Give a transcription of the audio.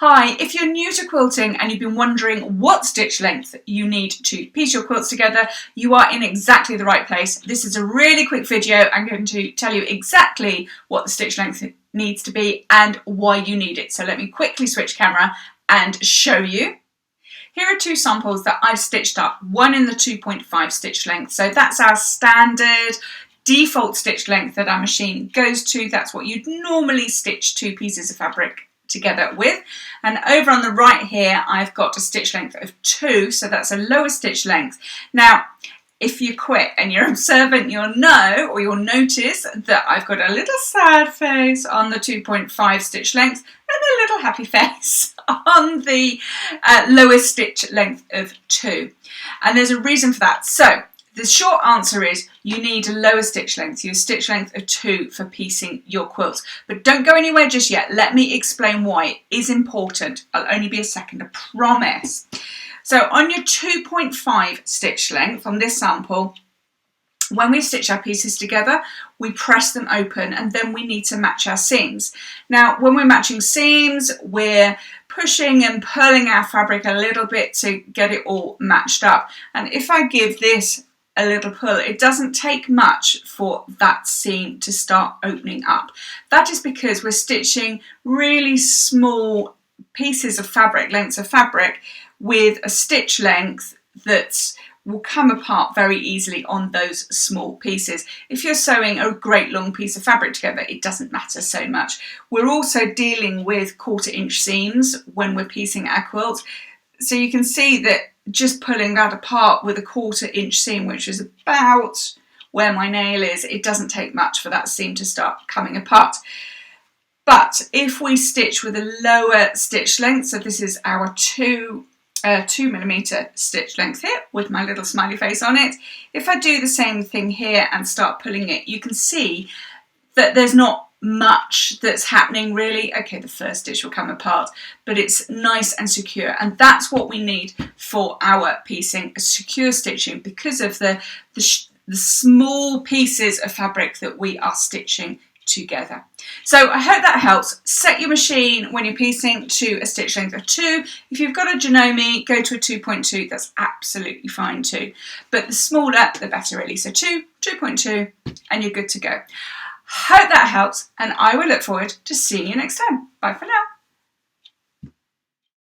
Hi, if you're new to quilting and you've been wondering what stitch length you need to piece your quilts together, you are in exactly the right place. This is a really quick video. I'm going to tell you exactly what the stitch length needs to be and why you need it. So let me quickly switch camera and show you. Here are two samples that I've stitched up, one in the 2.5 stitch length. So that's our standard default stitch length that our machine goes to. That's what you'd normally stitch two pieces of fabric together with. And over on the right here I've got a stitch length of 2, so that's a lower stitch length. Now if you're quick and you're observant, you'll know, or you'll notice, that I've got a little sad face on the 2.5 stitch length and a little happy face on the lowest stitch length of 2, and there's a reason for that. So the short answer is you need a lower stitch length, your stitch length of 2 for piecing your quilts. But don't go anywhere just yet. Let me explain why it is important. I'll only be a second, I promise. So on your 2.5 stitch length on this sample, when we stitch our pieces together, we press them open and then we need to match our seams. Now, when we're matching seams, we're pushing and pulling our fabric a little bit to get it all matched up. And if I give this a little pull, it doesn't take much for that seam to start opening up. That is because we're stitching really small pieces of fabric, lengths of fabric, with a stitch length that will come apart very easily on those small pieces. If you're sewing a great long piece of fabric together, it doesn't matter so much. We're also dealing with 1/4 inch seams when we're piecing our quilts, so you can see that just pulling that apart with a 1/4 inch seam, which is about where my nail is, it doesn't take much for that seam to start coming apart. But if we stitch with a lower stitch length, so this is our 2mm stitch length here with my little smiley face on it. If I do the same thing here and start pulling it, you can see that there's not much that's happening really. Okay, the first stitch will come apart, but it's nice and secure, and that's what we need for our piecing, a secure stitching, because of the small pieces of fabric that we are stitching together. So I hope that helps. Set your machine when you're piecing to a stitch length of 2. If you've got a Janome, go to a 2.2, that's absolutely fine too. But the smaller, the better really. So 2.2, and you're good to go. Hope that helps, and I will look forward to seeing you next time. Bye for now.